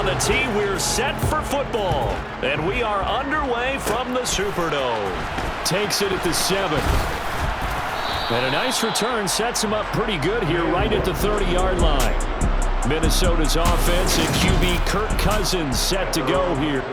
on the tee. We're set for football. And we are underway from the Superdome. Takes it at the 7. And a nice return sets him up pretty good here right at the 30-yard line. Minnesota's offense and QB Kirk Cousins set to go here.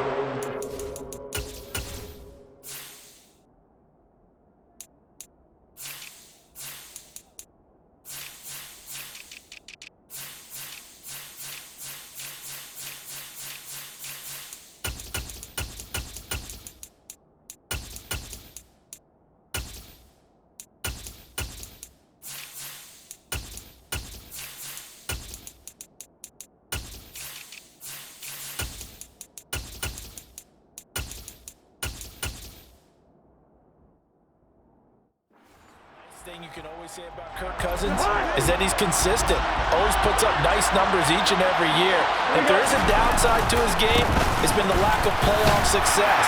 Thing you can always say about Kirk Cousins is that he's consistent. Always puts up nice numbers each and every year. If there is a downside to his game, it's been the lack of playoff success.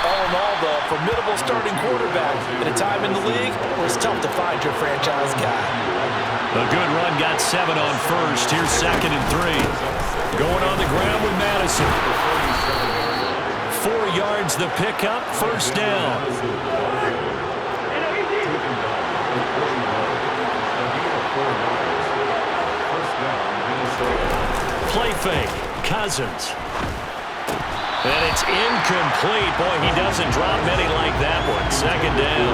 All in all, though, a formidable starting quarterback at a time in the league where it's tough to find your franchise guy. A good run got 7 on first. Here's 2nd and 3. Going on the ground with Madison. 4 yards the pickup, first down. Play fake, Cousins. And it's incomplete. Boy, he doesn't drop many like that one. 2nd down.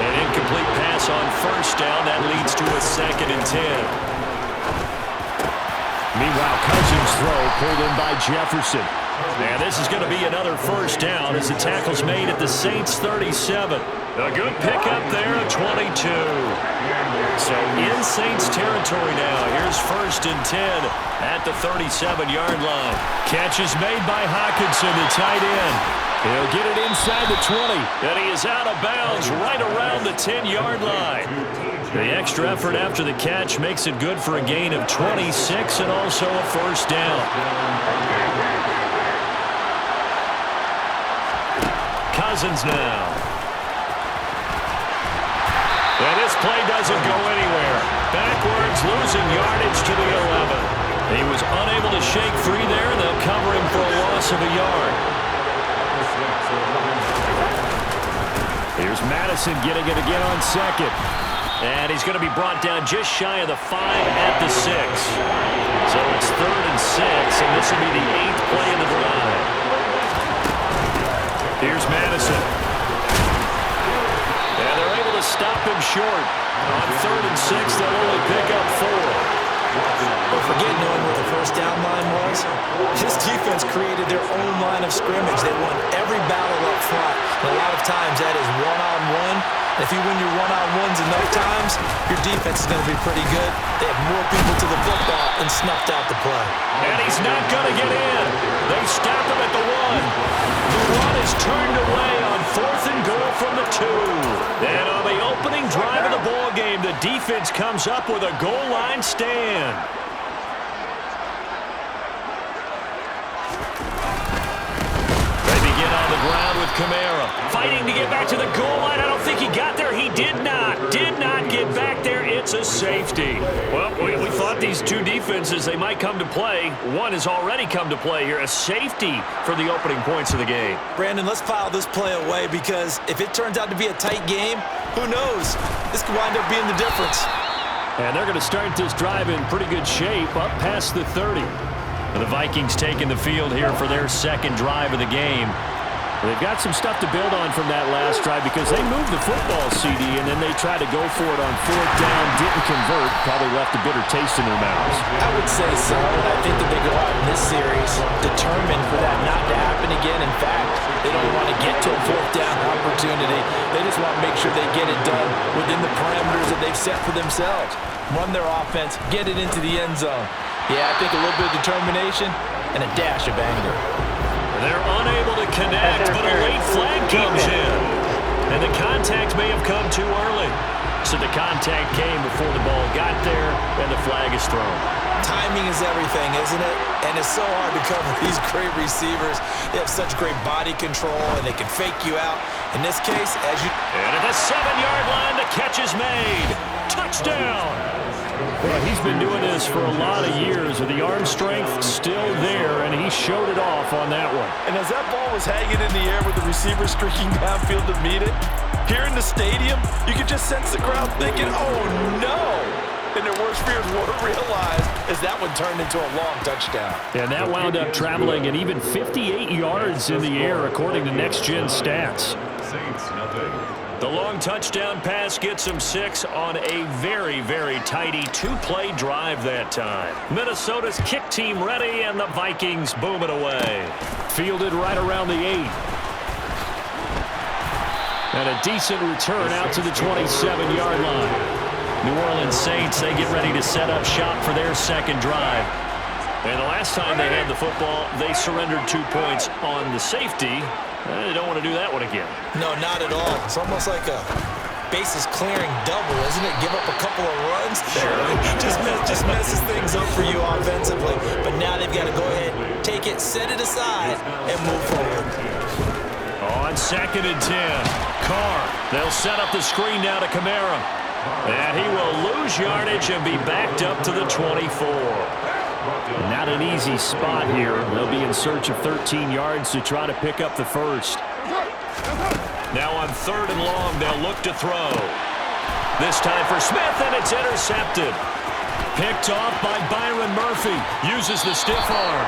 An incomplete pass on first down. That leads to a 2nd and 10. Meanwhile, Cousins' throw pulled in by Jefferson. And this is going to be another first down as the tackle's made at the Saints' 37. A good pickup there, a 22. So in Saints territory now. Here's 1st and 10 at the 37-yard line. Catch is made by Hockenson, the tight end. He'll get it inside the 20. And he is out of bounds right around the 10-yard line. The extra effort after the catch makes it good for a gain of 26 and also a first down. Cousins now. And this play doesn't go anywhere. Backwards, losing yardage to the 11. He was unable to shake free there. They'll cover him for a loss of a yard. Here's Madison getting it again on 2nd. And he's going to be brought down just shy of the 5 at the 6. So it's 3rd and 6, and this will be the 8th play of the drive. Here's Madison. And they're able to stop him short. On 3rd and 6, they'll only pick up 4. But forget knowing where the first down line was. This defense created their own line of scrimmage. They won every battle up front. And a lot of times that is one-on-one. If you win your one-on-ones enough times, your defense is going to be pretty good. They have more people to the football and snuffed out the play. And he's not going to get in. They stop him at the 1. The run is turned away on 4th and goal from the 2. And on the opening drive of the ball game, the defense comes up with a goal line stand. They begin on the ground with Kamara. Fighting to get back to the goal line. I don't think he got there. He did not get back there. It's a safety. Well, we thought these two defenses, they might come to play. One has already come to play here. A safety for the opening points of the game. Brandon, let's file this play away because if it turns out to be a tight game, who knows? This could wind up being the difference. And they're going to start this drive in pretty good shape up past the 30. And the Vikings taking the field here for their 2nd drive of the game. They've got some stuff to build on from that last drive because they moved the football, CD, and then they tried to go for it on 4th down, didn't convert, probably left a bitter taste in their mouths. I would say so, and I think that they go out in this series determined for that not to happen again. In fact, they don't want to get to a 4th down opportunity. They just want to make sure they get it done within the parameters that they've set for themselves. Run their offense, get it into the end zone. Yeah, I think a little bit of determination and a dash of anger. They're unable to connect, but a late flag comes in. And the contact may have come too early. So the contact came before the ball got there, and the flag is thrown. Timing is everything, isn't it? And it's so hard to cover these great receivers. They have such great body control, and they can fake you out. In this case, as you... And at the 7-yard line, the catch is made. Touchdown! Well, he's been doing this for a lot of years, with the arm strength still there, and he showed it off on that one. And as that ball was hanging in the air with the receiver streaking downfield to meet it, here in the stadium, you could just sense the crowd thinking, oh, no. And their worst fears weren't realized as that one turned into a long touchdown. And that wound up traveling an even 58 yards in the air, according to Next Gen Stats. Saints, nothing. The long touchdown pass gets him 6 on a very, very tidy two-play drive that time. Minnesota's kick team ready, and the Vikings boom it away. Fielded right around the 8. And a decent return out to the 27-yard line. New Orleans Saints, they get ready to set up shop for their second drive. And the last time they had the football, they surrendered 2 points on the safety. They don't want to do that one again. No, not at all. It's almost like a bases clearing double, isn't it? Give up a couple of runs. Just messes things up for you offensively. But now they've got to go ahead, take it, set it aside, and move forward. On 2nd and 10, Carr. They'll set up the screen now to Kamara. And he will lose yardage and be backed up to the 24. Not an easy spot here. They'll be in search of 13 yards to try to pick up the first. Now on 3rd and long, they'll look to throw. This time for Smith, and it's intercepted. Picked off by Byron Murphy. Uses the stiff arm.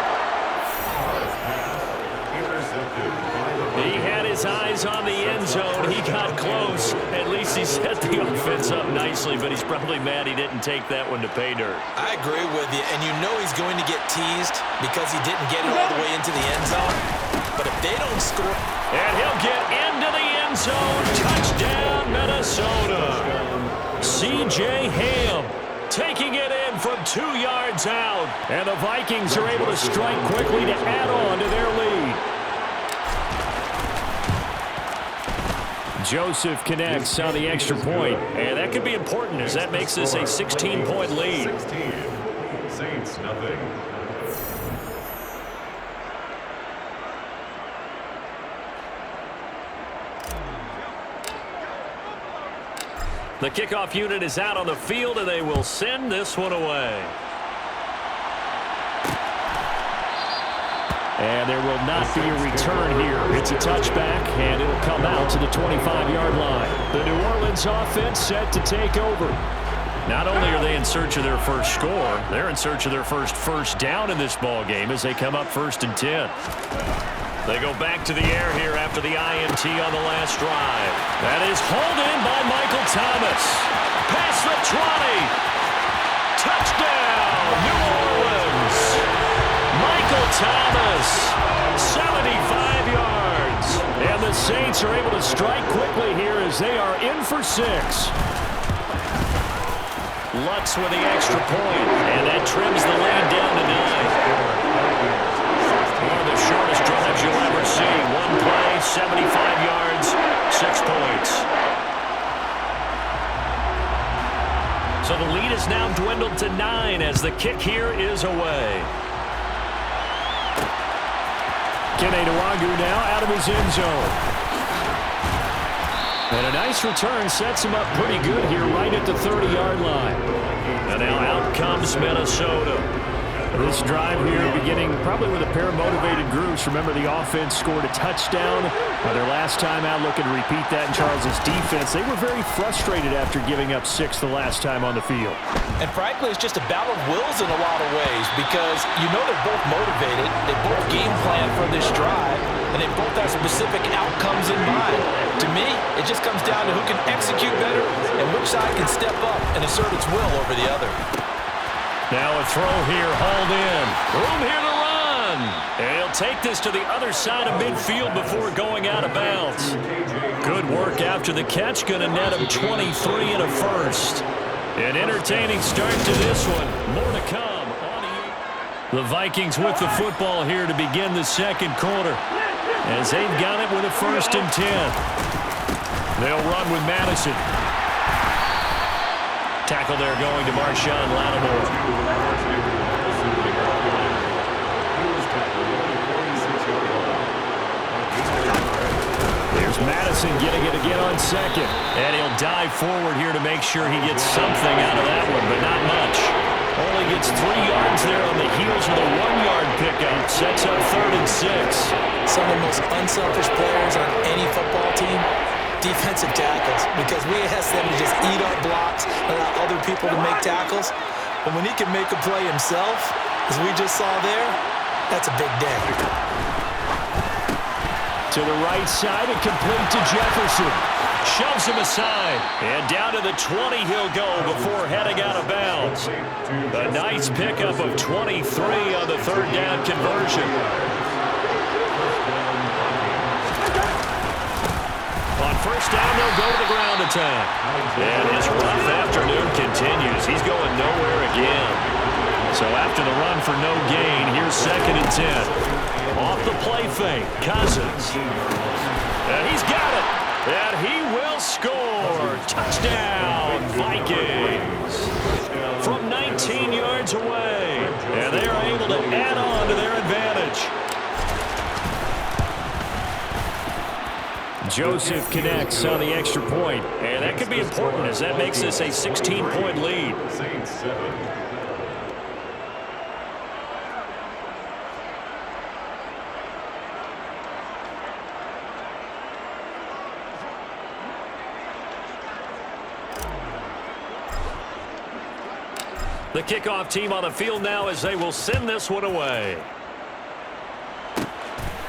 He had his eyes on the end zone. He got close. At least he set the offense up nicely, but he's probably mad he didn't take that one to pay dirt. I agree with you, and you know he's going to get teased because he didn't get it all the way into the end zone. But if they don't score... And he'll get into the end zone. Touchdown, Minnesota. C.J. Ham taking it in from 2 yards out. And the Vikings are able to strike quickly to add on to their lead. Joseph connects on the extra point, and that could be important as that makes this a 16-point lead. 16. Saints, nothing. The kickoff unit is out on the field, and they will send this one away. And there will not be a return here. It's a touchback, and it'll come out to the 25-yard line. The New Orleans offense set to take over. Not only are they in search of their first score, they're in search of their first down in this ball game as they come up 1st and 10. They go back to the air here after the INT on the last drive. That is hauled in by Michael Thomas. Past the 20. Touchdown, New Orleans. Michael Thomas, 75 yards. And the Saints are able to strike quickly here as they are in for 6. Lutz with the extra point, and that trims the lead down to 9. One of the shortest drives you'll ever see. One play, 75 yards, 6 points. So the lead is now dwindled to 9 as the kick here is away. Kene Nwagu now out of his end zone. And a nice return sets him up pretty good here right at the 30-yard line. And now out comes Minnesota. This drive here beginning probably with a pair of motivated groups. Remember, the offense scored a touchdown. Their last time out, looking to repeat that in Charles's defense. They were very frustrated after giving up 6 the last time on the field. And frankly, it's just a battle of wills in a lot of ways because you know they're both motivated. They both game plan for this drive, and they both have specific outcomes in mind. To me, it just comes down to who can execute better and which side can step up and assert its will over the other. Now a throw here, hauled in. Room here to run. And he'll take this to the other side of midfield before going out of bounds. Good work after the catch. Going to net him 23 and a first. An entertaining start to this one. More to come. The Vikings with the football here to begin the second quarter. As they've got it with a 1st and 10. They'll run with Madison. Tackle there going to Marshawn Lattimore. There's Madison getting it again on 2nd. And he'll dive forward here to make sure he gets something out of that one, but not much. gets 3 yards there on the heels of a 1-yard pickup. Sets up 3rd and 6. Some of the most unselfish players on any football team, defensive tackles, because we ask them to just eat our blocks, allow other people to make tackles. But when he can make a play himself, as we just saw there, that's a big day. To the right side and complete to Jefferson. Shoves him aside. And down to the 20 he'll go before heading out of bounds. A nice pickup of 23 on the 3rd down conversion. On 1st down, they'll go to the ground attack. And his rough afternoon continues. He's going nowhere again. So after the run for no gain, here's 2nd and 10. Off the play fake, Cousins. And he's got it. And he will score. Touchdown, Vikings. From 19 yards away. And they are able to add on to their advantage. Joseph connects on the extra point. And that could be important as that makes this a 16-point lead. Saints 7. The kickoff team on the field now as they will send this one away.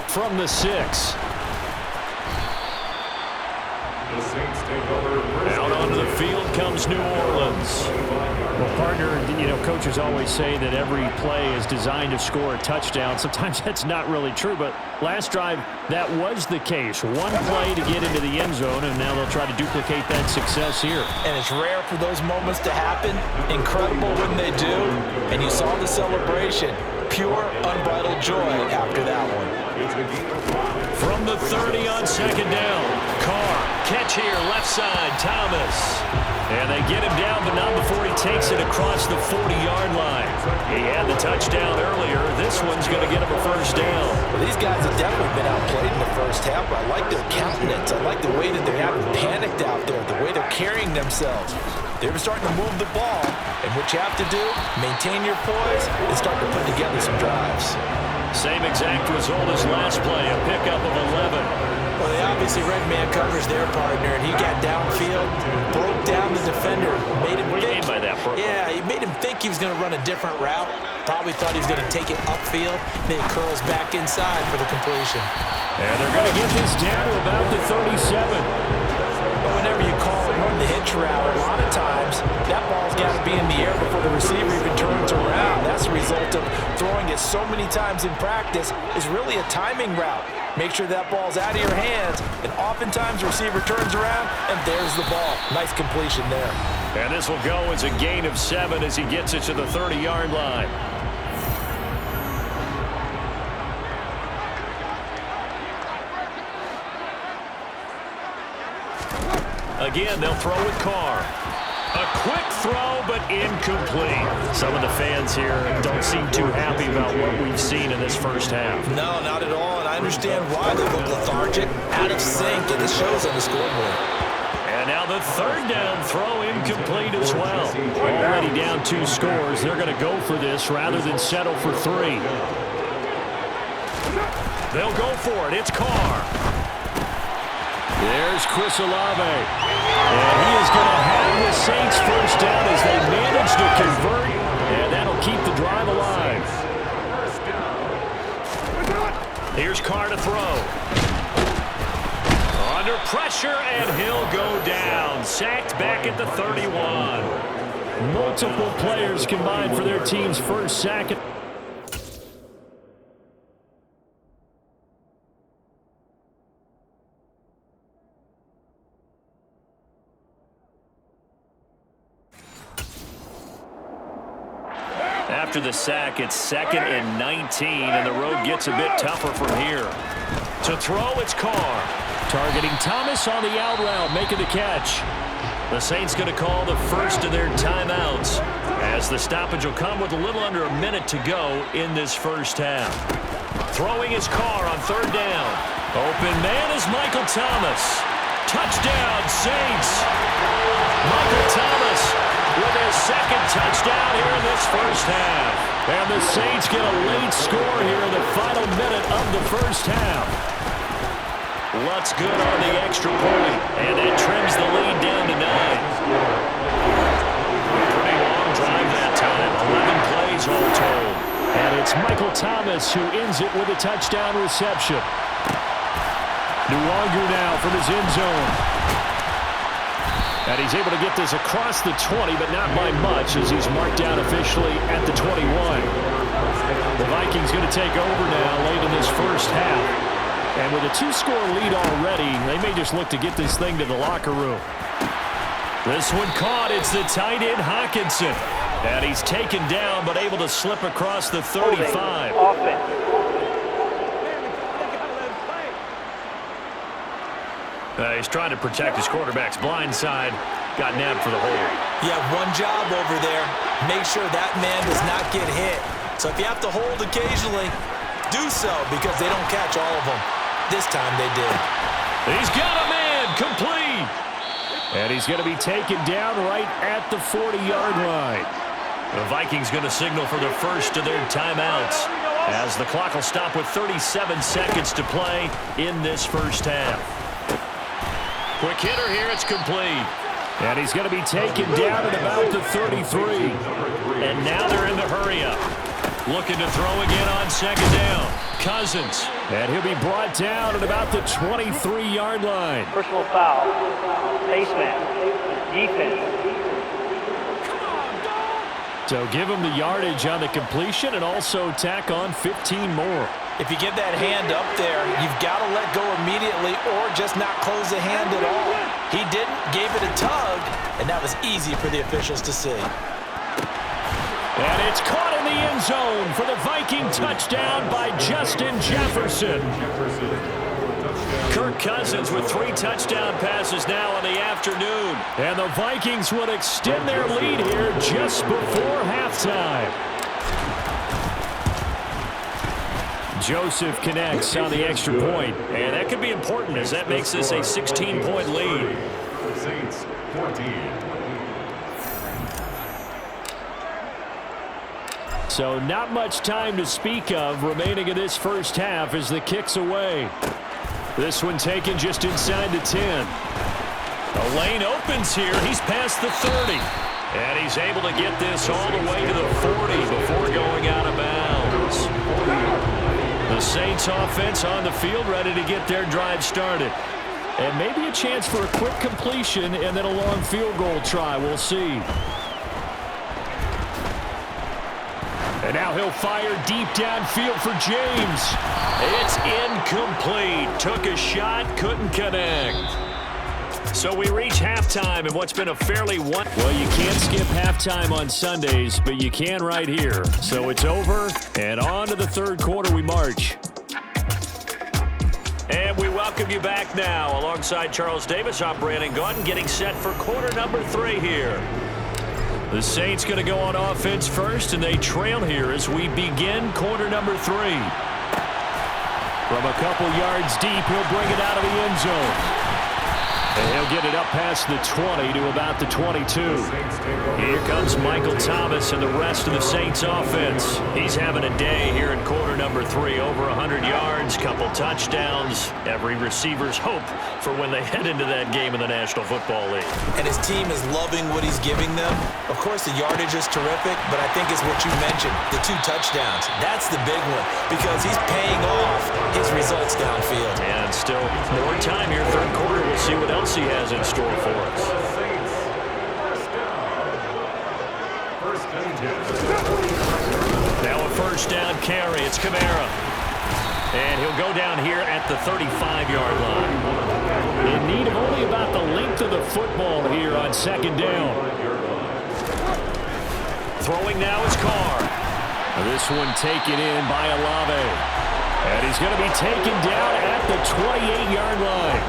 From the 6. The Saints take over. Out onto the field comes New Orleans. Well, partner, coaches always say that every play is designed to score a touchdown. Sometimes that's not really true, but last drive, that was the case. One play to get into the end zone, and now they'll try to duplicate that success here. And it's rare for those moments to happen. Incredible when they do. And you saw the celebration. Pure, unbridled joy after that one. From the 30 on 2nd down. Carr, catch here, left side, Thomas. And they get him down, but not before he takes it across the 40-yard line. He had the touchdown earlier. This one's going to get him a 1st down. Well, these guys have definitely been outplayed in the 1st half, but I like their countenance. I like the way that they haven't panicked out there, the way they're carrying themselves. They were starting to move the ball, and what you have to do, maintain your poise and start to put together some drives. Same exact result as last play, a pickup of 11. Well, they obviously read man covers their partner, and he got downfield, broke down the defender, made him What do you think. mean by that, Brooke? Yeah, he made him think he was going to run a different route. Probably thought he was going to take it upfield. Then he curls back inside for the completion. And they're going to get this down to about the 37. But whenever you call and run the hitch route, a lot of times that ball's got to be in the air before the receiver even turns around. That's a result of throwing it so many times in practice. Is really a timing route. Make sure that ball's out of your hands, and oftentimes the receiver turns around, and there's the ball. Nice completion there. And this will go as a gain of 7 as he gets it to the 30-yard line. Again, they'll throw with Carr. A quick throw, but incomplete. Some of the fans here don't seem too happy about what we've seen in this 1st half. No, not at all, and I understand why they look lethargic, out of sync, and it shows on the scoreboard. And now the 3rd down throw incomplete as well. Already down 2 scores. They're going to go for this rather than settle for 3. They'll go for it. It's Carr. There's Chris Olave. And he is going to have the Saints 1st down as they manage to convert. And that'll keep the drive alive. Here's Carr to throw. Under pressure, and he'll go down. Sacked back at the 31. Multiple players combined for their team's 1st sack. After the sack, it's 2nd and 19, and the road gets a bit tougher from here. To throw, it's Carr. Targeting Thomas on the out route, making the catch. The Saints going to call the first of their timeouts, as the stoppage will come with a little under a minute to go in this 1st half. Throwing his Carr on 3rd down. Open man is Michael Thomas. Touchdown, Saints. Michael Thomas with his second touchdown here in this first half. And the Saints get a late score here in the final minute of the first half. Lutz good on the extra point, and that trims the lead down to 9. Pretty long drive that time, 11 plays all told. And it's Michael Thomas who ends it with a touchdown reception. Nwangu now from his end zone. And he's able to get this across the 20, but not by much as he's marked down officially at the 21. The Vikings going to take over now late in this first half. And with a 2-score lead already, they may just look to get this thing to the locker room. This one caught. It's the tight end Hawkinson. And he's taken down, but able to slip across the 35. He's trying to protect his quarterback's blind side. Got nabbed for the hold. You have one job over there. Make sure that man does not get hit. So if you have to hold occasionally, do so because they don't catch all of them. This time they did. He's got a man complete. And he's going to be taken down right at the 40-yard line. The Vikings going to signal for the first of their timeouts as the clock will stop with 37 seconds to play in this first half. Quick hitter here. It's complete. And he's going to be taken down at about the 33. And now they're in the hurry-up. Looking to throw again on second down. Cousins. And he'll be brought down at about the 23-yard line. Personal foul. Face mask. Defense. So give him the yardage on the completion and also tack on 15 more. If you get that hand up there, you've got to let go immediately or just not close the hand at all. He didn't, gave it a tug, and that was easy for the officials to see. And it's caught in the end zone for the Viking touchdown by Justin Jefferson. Kirk Cousins with 3 touchdown passes now in the afternoon. And the Vikings would extend their lead here just before halftime. Joseph connects on the extra point. And that could be important as that makes this a 16-point lead. Saints 14. So not much time to speak of remaining in this first half as the kick's away. This one taken just inside the 10. The lane opens here. He's past the 30. And he's able to get this all the way to the 40 before going out of bounds. The Saints offense on the field ready to get their drive started. And maybe a chance for a quick completion and then a long field goal try. We'll see. And now he'll fire deep downfield for James. It's incomplete. Took a shot, couldn't connect. So we reach halftime in what's been a fairly Well, you can't skip halftime on Sundays, but you can right here. So it's over, and on to the third quarter we march. And we welcome you back now. Alongside Charles Davis, I'm Brandon Gaudin, getting set for quarter number 3 here. The Saints going to go on offense first, and they trail here as we begin quarter number 3. From a couple yards deep, he'll bring it out of the end zone. And he'll get it up past the 20 to about the 22. Here comes Michael Thomas and the rest of the Saints offense. He's having a day here in quarter number 3. Over 100 yards, couple touchdowns. Every receiver's hope for when they head into that game in the National Football League. And his team is loving what he's giving them. Of course, the yardage is terrific, but I think it's what you mentioned, the 2 touchdowns. That's the big one because he's paying off his results downfield. And still more time here, third quarter. We'll see what else he has in store for us. Now a first down carry. It's Kamara. And he'll go down here at the 35-yard line. In need of only about the length of the football here on second down. Throwing now is Carr. This one taken in by Olave. And he's going to be taken down at the 28-yard line.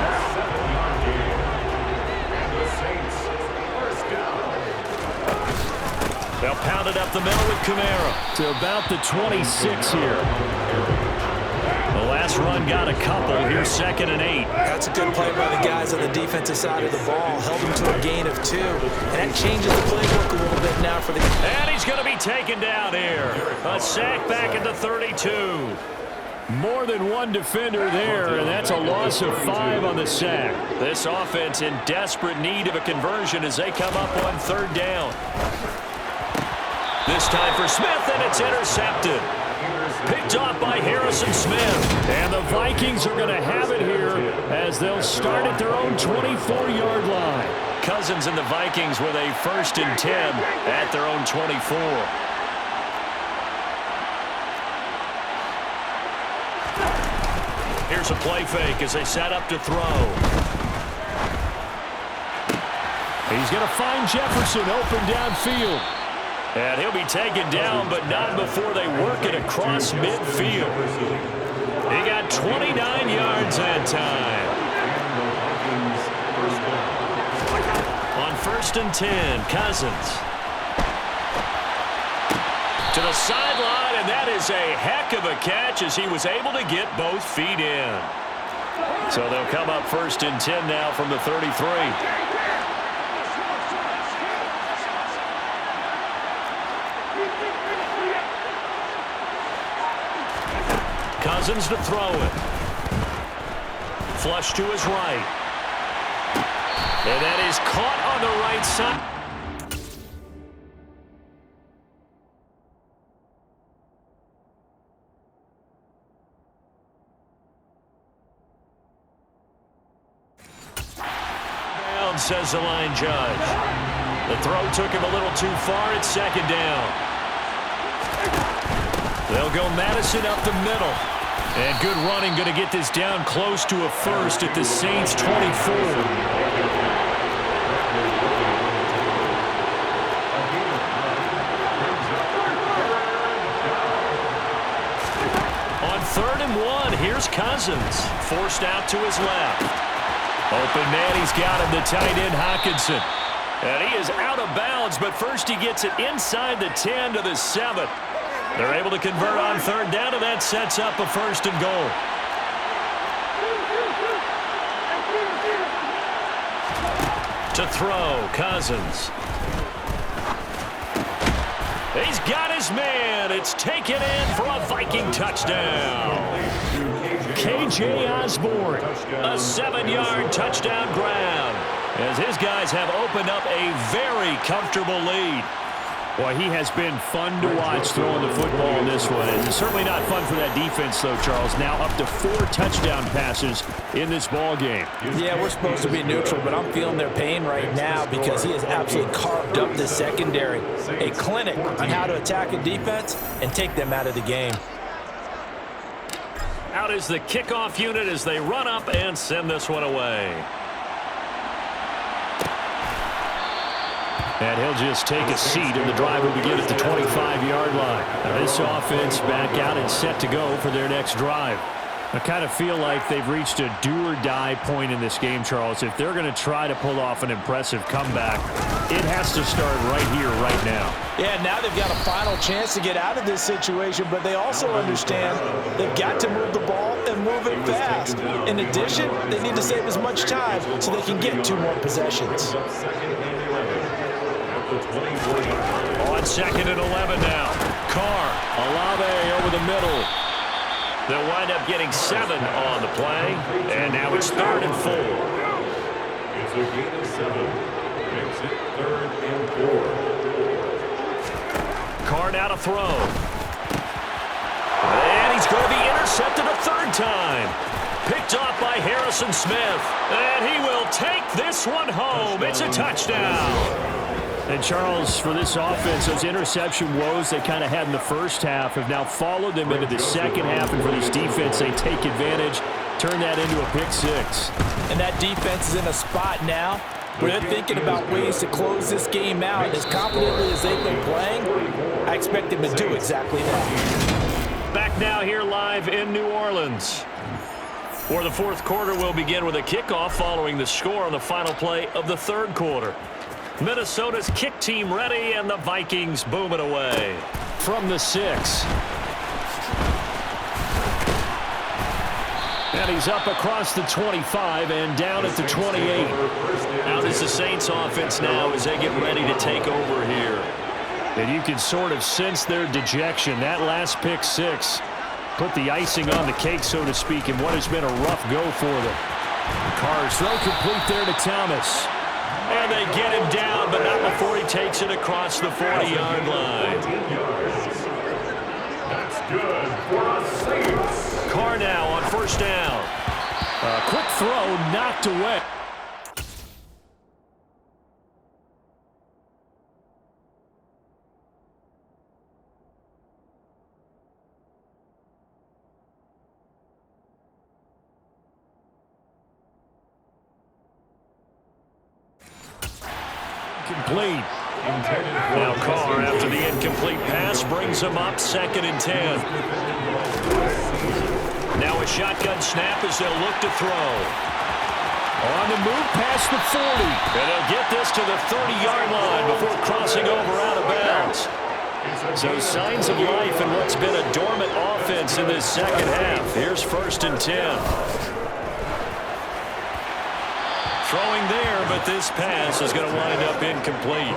They'll pound it up the middle with Kamara to about the 26 here. last run got a couple. Here's 2nd and 8. That's a good play by the guys on the defensive side of the ball. Held them to a gain of 2. And that changes the playbook a little bit now for the... And he's going to be taken down here. A sack back at the 32. More than one defender there, and that's a loss of 5 on the sack. This offense in desperate need of a conversion as they come up on 3rd down. This time for Smith, and it's intercepted. Picked off by Harrison Smith. And the Vikings are going to have it here as they'll start at their own 24-yard line. Cousins and the Vikings with a 1st and 10 at their own 24. Here's a play fake as they set up to throw. He's going to find Jefferson open downfield. And he'll be taken down, but not before they work it across midfield. He got 29 yards that time. On 1st and 10, Cousins. To the sideline, and that is a heck of a catch as he was able to get both feet in. So they'll come up 1st and 10 now from the 33. Cousins to throw it. Flush to his right. And that is caught on the right side. Down, says the line judge. The throw took him a little too far. It's 2nd down. They'll go Madison up the middle. And good running, going to get this down close to a 1st at the Saints' 24. On 3rd and 1, here's Cousins. Forced out to his left. Open man, he's got him, the tight end Hockenson. And he is out of bounds, but first he gets it inside the 10 to the 7. They're able to convert on 3rd down, and that sets up a 1st and goal. To throw, Cousins. He's got his man. It's taken in for a Viking touchdown. K.J. Osborne. A 7-yard touchdown grab as his guys have opened up a very comfortable lead. Boy, he has been fun to watch throwing the football in this one. It's certainly not fun for that defense, though, Charles. Now up to 4 touchdown passes in this ball game. Yeah, we're supposed to be neutral, but I'm feeling their pain right now because he has absolutely carved up the secondary. A clinic on how to attack a defense and take them out of the game. Out is the kickoff unit as they run up and send this one away. And he'll just take a seat, and the drive will begin at the 25-yard line. Now this offense back out and set to go for their next drive. I kind of feel like they've reached a do-or-die point in this game, Charles. If they're going to try to pull off an impressive comeback, it has to start right here, right now. Yeah, now they've got a final chance to get out of this situation, but they also understand they've got to move the ball and move it fast. In addition, they need to save as much time so they can get 2 more possessions. On 2nd and 11 now. Carr, Olave over the middle. They'll wind up getting 7 on the play. And now it's 3rd and 4. It's a gain of 7. Makes it 3rd and 4. Carr now to throw. And he's going to be intercepted a 3rd time. Picked off by Harrison Smith. And he will take this one home. It's a touchdown. And, Charles, for this offense, those interception woes they kind of had in the first half have now followed them into the second half. And for this defense, they take advantage, turn that into a pick 6. And that defense is in a spot now where they're thinking about ways to close this game out. As confidently as they've been playing, I expect them to do exactly that. Back now here live in New Orleans, where the 4th quarter will begin with a kickoff following the score on the final play of the 3rd quarter. Minnesota's kick team ready, and the Vikings boom it away. From the 6. And he's up across the 25 and down at the 28. Now this is the Saints offense now as they get ready to take over here. And you can sort of sense their dejection. That last pick six put the icing on the cake, so to speak, in what has been a rough go for them. Carr's throw complete there to Thomas. And they get him down, but not before he takes it across the 40-yard line. That's good for a Saints. Carr now on first down. A quick throw knocked away. Complete. Now Carr, after the incomplete pass, brings him up 2nd and 10. Now a shotgun snap as they'll look to throw. On the move past the 40. And they'll get this to the 30-yard line before crossing over out of bounds. So signs of life in what's been a dormant offense in this second half. Here's 1st and 10. Throwing there, but this pass is going to wind up incomplete.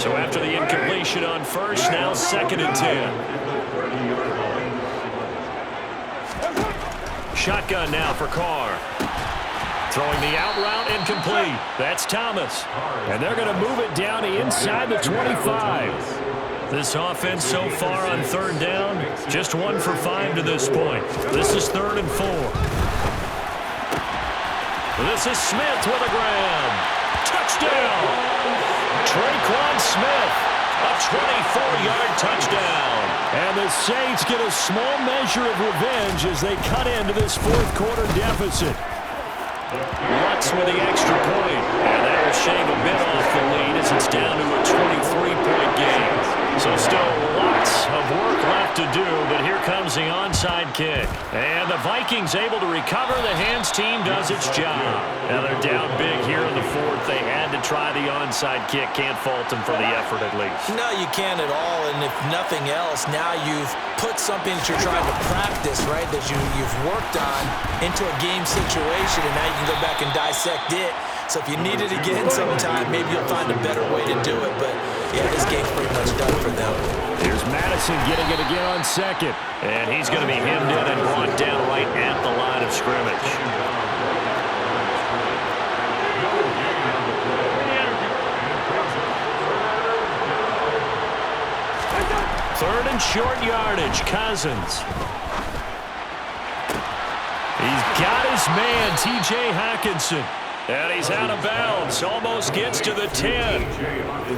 So after the incompletion on first, now 2nd and 10. Shotgun now for Carr. Throwing the out route, incomplete. That's Thomas. And they're going to move it down inside the 25. This offense so far on 3rd down, just 1 for 5 to this point. This is 3rd and 4. This is Smith with a grab. Touchdown! Traquan Smith, a 24-yard touchdown. And the Saints get a small measure of revenge as they cut into this 4th quarter deficit. Lutz with the extra point. And that will shave a bit off the lead as it's down to a 23-point game. So still lots of work left to do, but here comes the onside kick. And the Vikings able to recover. The hands team does its job. Now they're down big here in the 4th. They had to try the onside kick. Can't fault them for the effort at least. No, you can't at all. And if nothing else, now you've put something that you're trying to practice, right, that you've worked on into a game situation, and now you can go back and dissect it. So if you needed to get in sometime, maybe you'll find a better way to do it. But, yeah, this game's pretty much done for them. Here's Madison getting it again on 2nd. And he's going to be hemmed in and brought down right at the line of scrimmage. Third and short yardage, Cousins. He's got his man, T.J. Hockenson. And he's out of bounds, almost gets to the 10.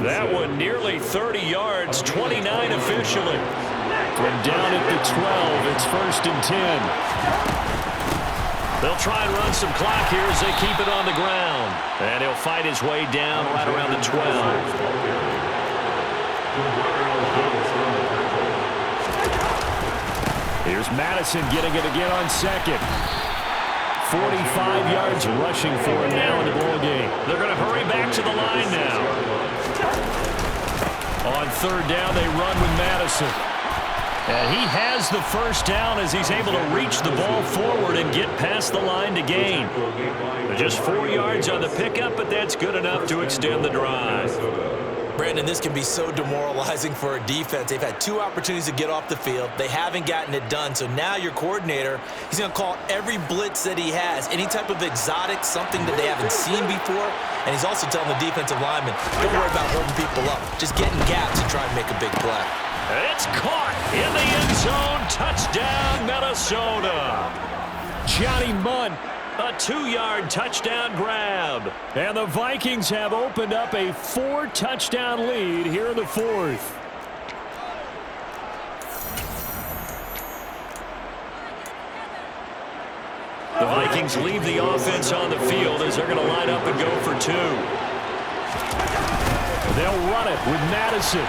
That one nearly 30 yards, 29 officially. From down at the 12, it's 1st and 10. They'll try and run some clock here as they keep it on the ground. And he'll fight his way down right around the 12. Here's Madison getting it again on 2nd. 45 yards rushing for him now in the ball game. They're going to hurry back to the line now. On 3rd down, they run with Madison. And he has the first down as he's able to reach the ball forward and get past the line to gain. Just 4 yards on the pickup, but that's good enough to extend the drive. Brandon, this can be so demoralizing for a defense. They've had 2 opportunities to get off the field. They haven't gotten it done. So now your coordinator, he's going to call every blitz that he has, any type of exotic, something that they haven't seen before. And he's also telling the defensive lineman, don't worry about holding people up. Just get in gaps and try and make a big play. It's caught in the end zone. Touchdown, Minnesota. Johnny Munn. A 2-yard touchdown grab. And the Vikings have opened up a 4-touchdown lead here in the 4th. The Vikings leave the offense on the field as they're going to line up and go for 2. They'll run it with Madison.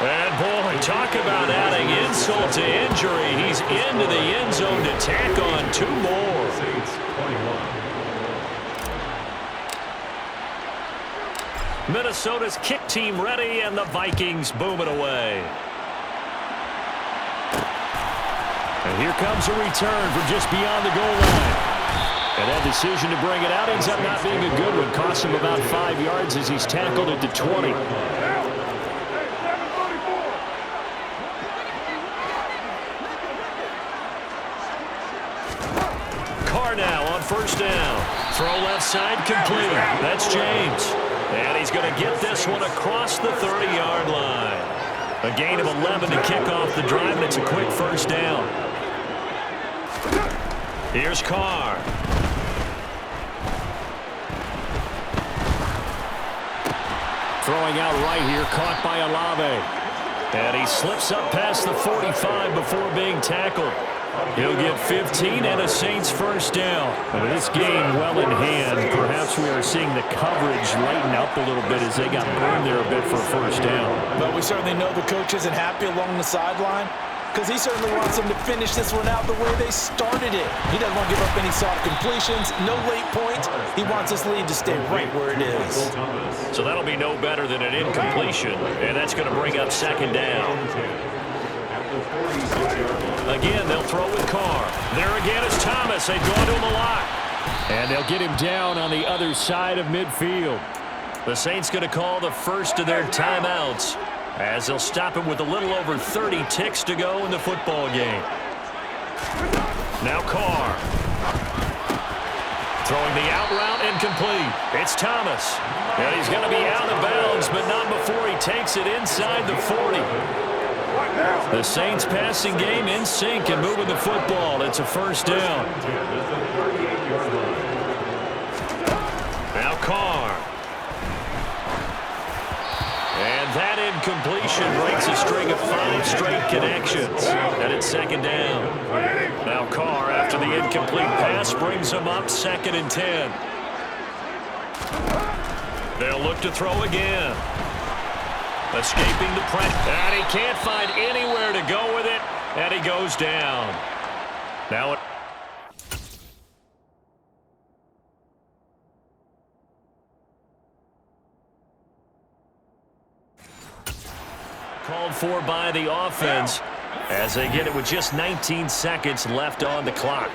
And, boy, talk about adding insult to injury. He's into the end zone to tack on 2 more. Minnesota's kick team ready, and the Vikings boom it away. And here comes a return from just beyond the goal line. And that decision to bring it out ends up not being a good one. Costs him about 5 yards as he's tackled at the 20. Carr now on first down. Throw left side complete. That's James. And he's going to get this one across the 30-yard line. A gain of 11 to kick off the drive, and it's a quick first down. Here's Carr. Throwing out right here, caught by Olave. And he slips up past the 45 before being tackled. He'll get 15 and a Saints first down. And with this game well in hand, perhaps we are seeing the coverage lighten up a little bit as they got burned there a bit for a first down. But we certainly know the coach isn't happy along the sideline because he certainly wants them to finish this one out the way they started it. He doesn't want to give up any soft completions, no late points. He wants this lead to stay right where it is. So that'll be no better than an incompletion, and that's going to bring up second down. Again, they'll throw with Carr. There again is Thomas. They've gone to him a lot. And they'll get him down on the other side of midfield. The Saints going to call the first of their timeouts as they'll stop him with a little over 30 ticks to go in the football game. Now Carr. Throwing the out route incomplete. It's Thomas. And he's going to be out of bounds, but not before he takes it inside the 40. The Saints passing game in sync and moving the football. It's a first down. Now Carr. And that incompletion breaks a string of 5 straight connections. And it's second down. Now Carr, after the incomplete pass, brings him up 2nd and 10. They'll look to throw again. Escaping the pressure. And he can't find anywhere to go with it. And he goes down. Now it. Called for by the offense as they get it with just 19 seconds left on the clock.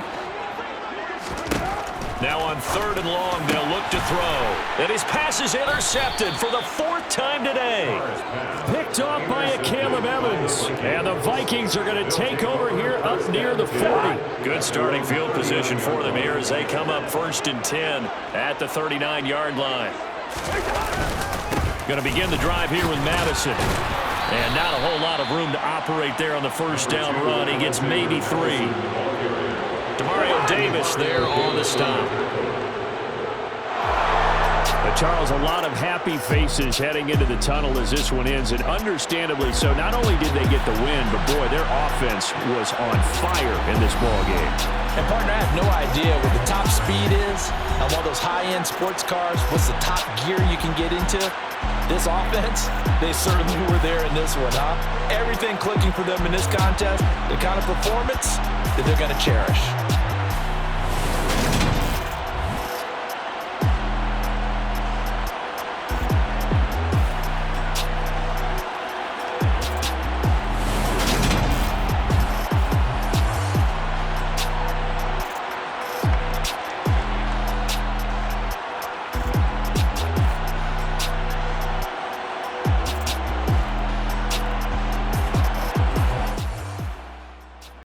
Now on 3rd and long, they'll look to throw. And his pass is intercepted for the 4th time today. Picked off by a Caleb Evans. And the Vikings are going to take over here up near the 40. Good starting field position for them here as they come up 1st and 10 at the 39-yard line. Going to begin the drive here with Madison. And not a whole lot of room to operate there on the first down run. He gets maybe 3. Demario Davis there on the stop. Charles, a lot of happy faces heading into the tunnel as this one ends, and understandably so. Not only did they get the win, but boy, their offense was on fire in this ball game. And partner, I have no idea what the top speed is on one of those high-end sports cars. What's the top gear you can get into? This offense, they certainly were there in this one, huh? Everything clicking for them in this contest, the kind of performance that they're going to cherish.